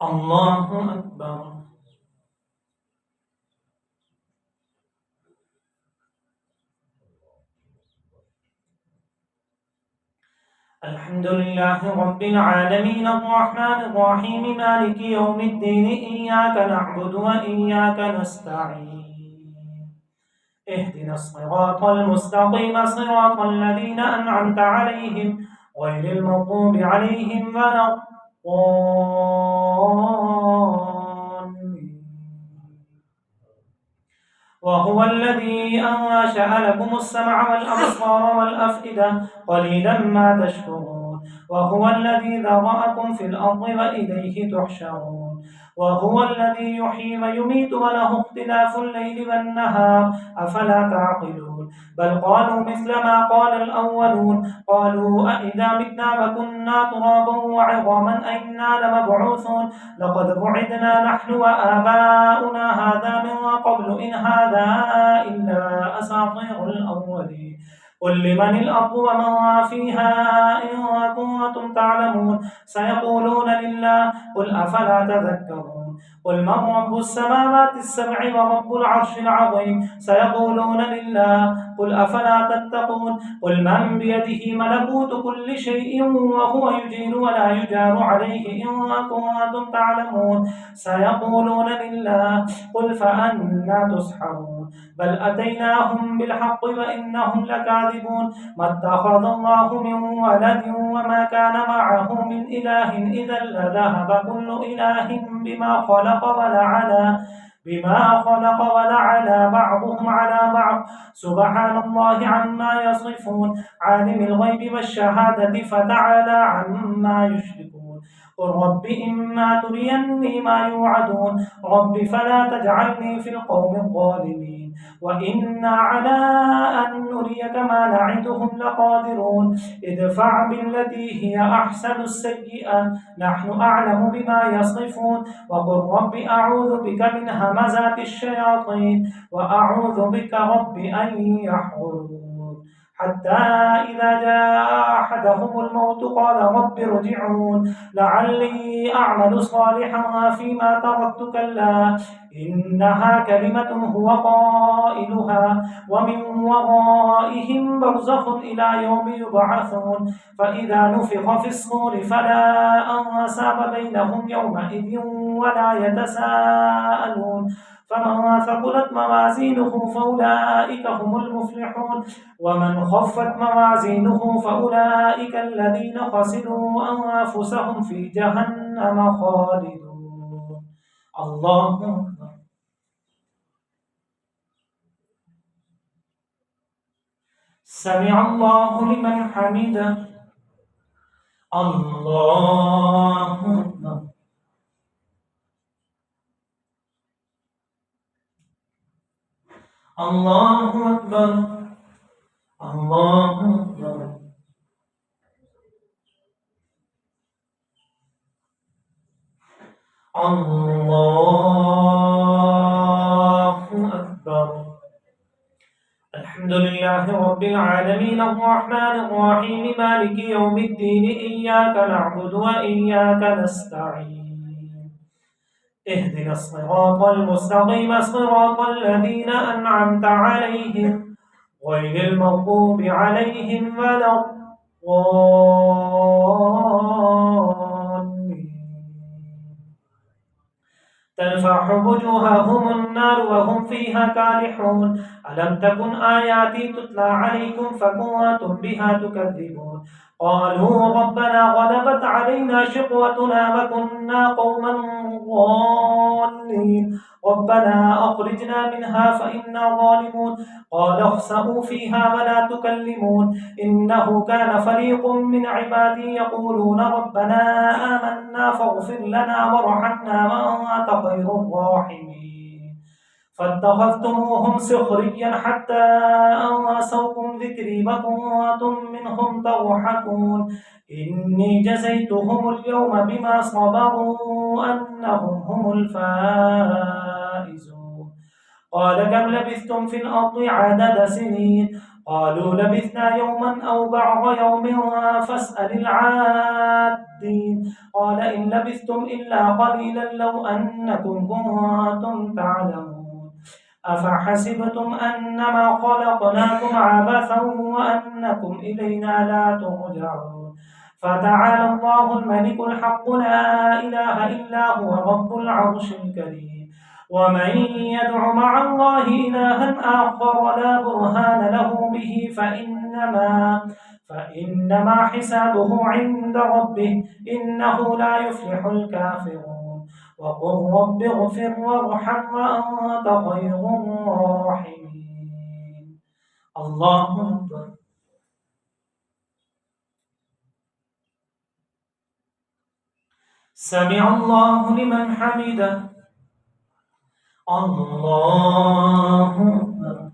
الله أكبر. الحمد لله رب العالمين الرحمن الرحيم مالك يوم الدين إياك نعبد وإياك نستعين اهدنا الصراط المستقيم صراط الذين أنعمت عليهم غير المغضوب عليهم ولا الضالين. وهو الذي أنشأ لكم السمع والأبصار والأفئدة قليلا ما تشكرون. وهو الذي ذرأكم في الأرض وإليه تحشرون. وهو الذي يحيي ويميت وله اختلاف الليل والنهار أفلا تعقلون. بل قالوا مثل ما قال الأولون قالوا أئذا متنا وكنا ترابا وعظاما أئنا لمبعوثون لقد وعدنا نحن وآباؤنا هذا من قبل إن هذا إلا أساطير الأولين. قل لمن الأرض ومن فيها إن كنتم تعلمون سيقولون لله قل أفلا تذكرون. قل من رب السماوات السبع ورب العرش العظيم سيقولون لله قل أفلا تتقون. قل من بيده ملكوت كل شيء وهو يجير ولا يجار عليه إن كنتم تعلمون سيقولون لله قل فأنى تسحرون. بل أتيناهم بالحق وإنهم لكاذبون. ما اتخذ الله من ولد وما كان معه من إله إذا لذهب كل إله بما خلق ولعلى بعضهم على بعض سبحان الله عما يصفون. عالم الغيب والشهادة فتعالى عما يشركون. قل رب إما تريني ما يوعدون رب فلا تجعلني في القوم الظالمين وإنا على أن نريك ما نعدهم لقادرون. ادفع بالتي هي أحسن السيئة نحن أعلم بما يصفون. وقل رب أعوذ بك من همزات الشياطين وأعوذ بك رب أن يحضرون. حتى إذا جاء أحدهم الموت قال رب ارجعون لعلي أعمل صالحا فيما تركت كلا إنها كلمة هو قائلها ومن ورائهم برزخ إلى يوم يبعثون. فإذا نفخ في الصور فلا أنساب بينهم يومئذ ولا يتساءلون. فمن ثقلت موازينه فأولئك هم المفلحون ومن خفت موازينه فأولئك الذين خسروا أنفسهم في جهنم خالدون. الله أكبر. سمع الله لمن حمده. الله أكبر. الله أكبر. الله أكبر. الله أكبر. الحمد لله رب العالمين الرحمن الرحيم مالك يوم الدين إياك نعبد وإياك نستعين اهدنا الصراط المستقيم صراط الذين أنعمت عليهم غير المغضوب عليهم ولا الضالين. تلفح وجوههم النار وهم فيها كالحون. ألم تكن آياتي تتلى عليكم فكنتم بها تكذبون. قالوا ربنا غلبت علينا شقوتنا وكنا قوما ضالين ربنا أخرجنا منها فإنا ظالمون. قال اخسئوا فيها ولا تكلمون إنه كان فريق من عبادي يقولون ربنا آمنا فاغفر لنا وارحمنا وأنت خير الراحمين. فاتخذتموهم سخريا حتى أنسوكم ذكري وكنتم منهم تضحكون. إني جزيتهم اليوم بما صبروا أنهم هم الفائزون. قال كم لبثتم في الأرض عدد سنين قالوا لبثنا يوما أو بعض يوم فاسأل العادين قال إن لبثتم إلا قليلا لو أنكم كنتم تعلمون أفحسبتم أنما خلقناكم عبثا وأنكم إلينا لا ترجعون فتعالى الله الملك الحق لا إله إلا هو رب العرش الكريم ومن يدع مع الله إلها آخر لا برهان له به فإنما حسابه عند ربه إنه لا يفلح الكافرون وقل رب اغفر وارحم وأنت خير الراحمين الله أكبر سمع الله لمن حمده الله أكبر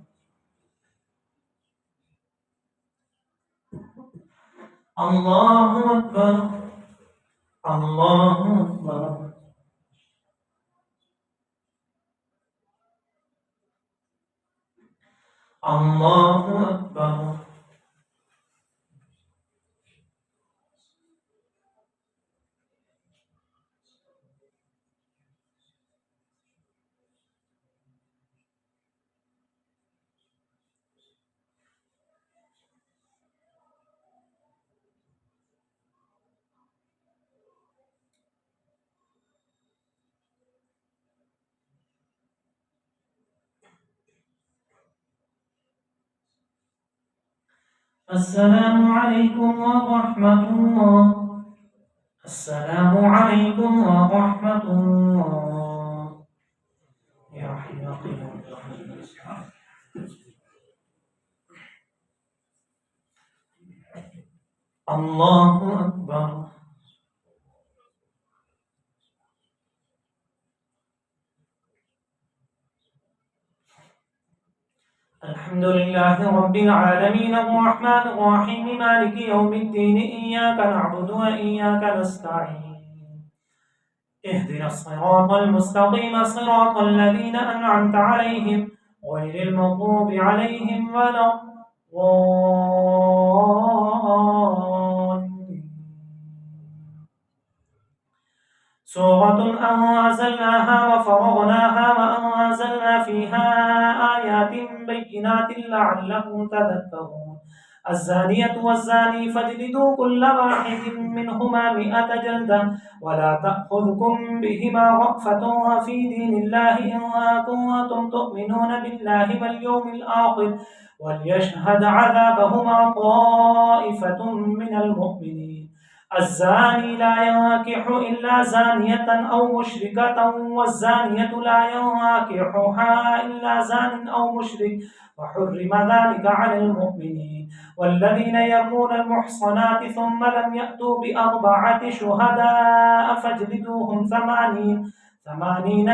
الله أكبر الله أكبر الله أكبر السلام عليكم ورحمة الله السلام عليكم ورحمة الله يا حي يا قيوم الله أكبر الحمد لله رب العالمين الرحمن الرحيم مالك يوم الدين إياك نعبد وإياك نستعين اهدنا الصراط المستقيم صراط الذين أنعمت عليهم غير المغضوب عليهم ولا الضالين سورة أنزلناها وفرغناها وأنزلنا فيها آيات بينات لعلكم تذكرون الزانية والزاني فاجلدوا كل واحد منهما 100 جلدة ولا تأخذكم بهما رأفة في دين الله إن كنتم تؤمنون بالله واليوم الآخر وليشهد عذابهما طائفة من المؤمنين الزاني لا ينكح إلا زانية أو مشركة والزانية لا ينكحها إلا زان أو مشرك وحرم ذلك على المؤمنين والذين يرمون المحصنات ثم لم يأتوا ب4 شهداء فاجلدوهم 80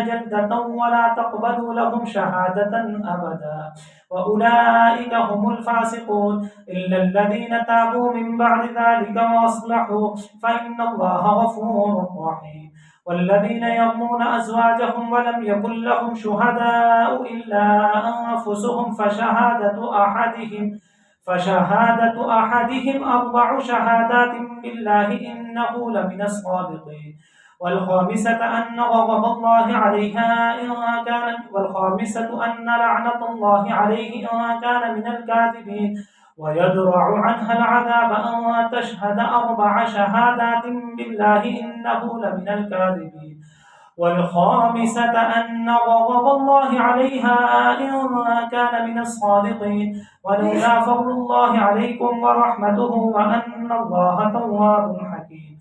جلدة ولا تقبلوا لهم شهادة أبدا وأولئك هم الفاسقون إلا الذين تابوا من بعد ذلك وأصلحوا فإن الله غفور رحيم والذين يرمون أزواجهم ولم يكن لهم شهداء إلا أنفسهم فشهادة أحدهم 4 شهادات بالله إنه لمن الصادقين والخامسة أن غضب الله عليها والخامسة أن لعنة الله عليه إن كان من الكاذبين ويدرع عنها العذاب أن تشهد 4 شهادات بالله إنه لمن الكاذبين والخامسة أن غضب الله عليها إن كان من الصادقين ولولا فضل الله عليكم ورحمته وأن الله تواب حكيم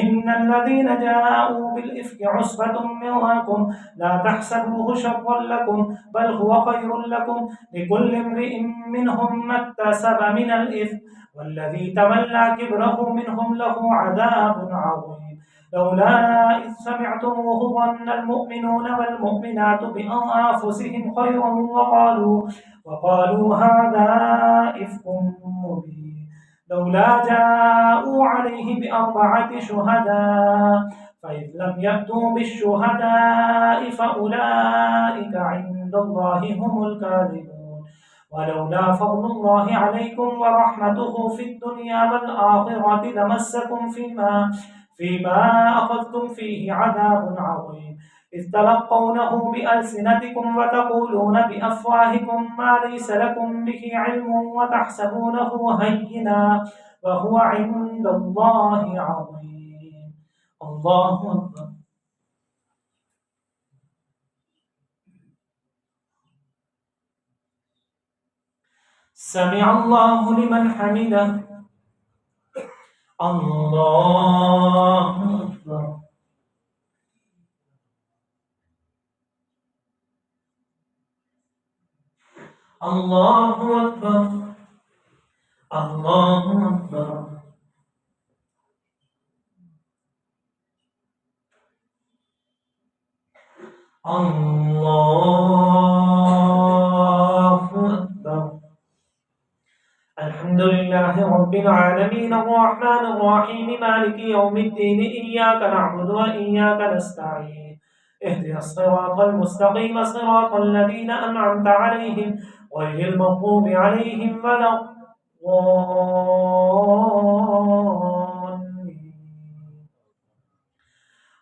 إن الذين جاءوا بالإفك عصبة منكم لا تحسبوه شرا لكم بل هو خير لكم لكل امرئ منهم ما اكتسب من الإثم والذي تولى كبره منهم له عذاب عظيم لولا إذ سمعتموه ظن المؤمنون والمؤمنات بأنفسهم خيرا وقالوا هذا إفك مبين لولا جاءوا عليه ب4 شهداء فإذ لم يأتوا بالشهداء فأولئك عند الله هم الكاذبون ولولا فضل الله عليكم ورحمته في الدنيا والآخرة لمسكم فيما أخذتم فيه عذاب عظيم إذ تلقونه بألسنتكم وتقولون بأفواهكم ما ليس لكم به علم وتحسبونه هينا وهو عند الله عظيم. الله أكبر. سمع الله لمن حمده. الله أكبر. الله أكبر. الله أكبر. الله أكبر. الحمد لله رب العالمين الرحمن الرحيم مالك يوم الدين إياك نعبد وإياك نستعين اهدنا الصراط المستقيم صراط الذين أنعمت عليهم غير المغضوب عليهم ولا الضالين.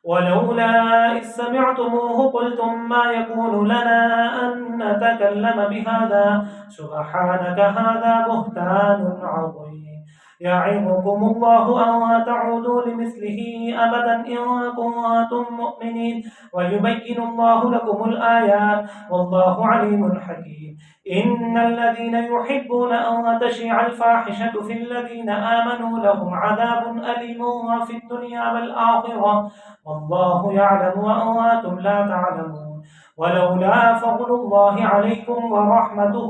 ولولا إذ سمعتموه قلتم ما يكون لنا أن نتكلم بهذا سبحانك هذا بهتان عظيم. يعظكم الله أن تعودوا لمثله أبدا إن كنتم مؤمنين ويبين الله لكم الآيات والله عليم حكيم. إن الذين يحبون أن تشيع الفاحشة في الذين آمنوا لهم عذاب أليم في الدنيا والآخرة والله يعلم وأنتم لا تعلمون. ولولا فضل الله عليكم ورحمته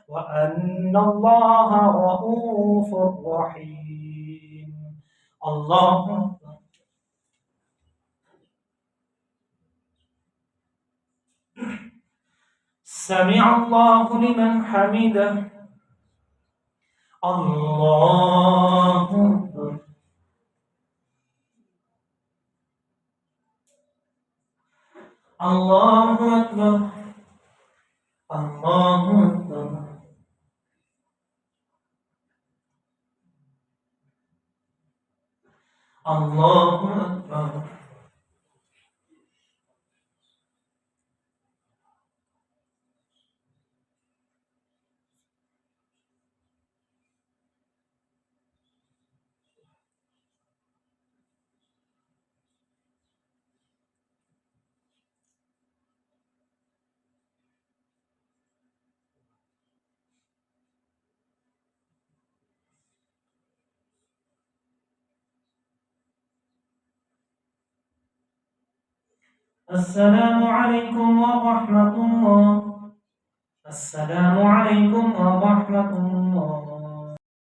وأن الله رؤوف رحيم. الله سمع الله لمن حمده. الله أكبر. الله أكبر. الله أكبر. الله أكبر. السلام عليكم ورحمة الله. السلام عليكم ورحمة الله.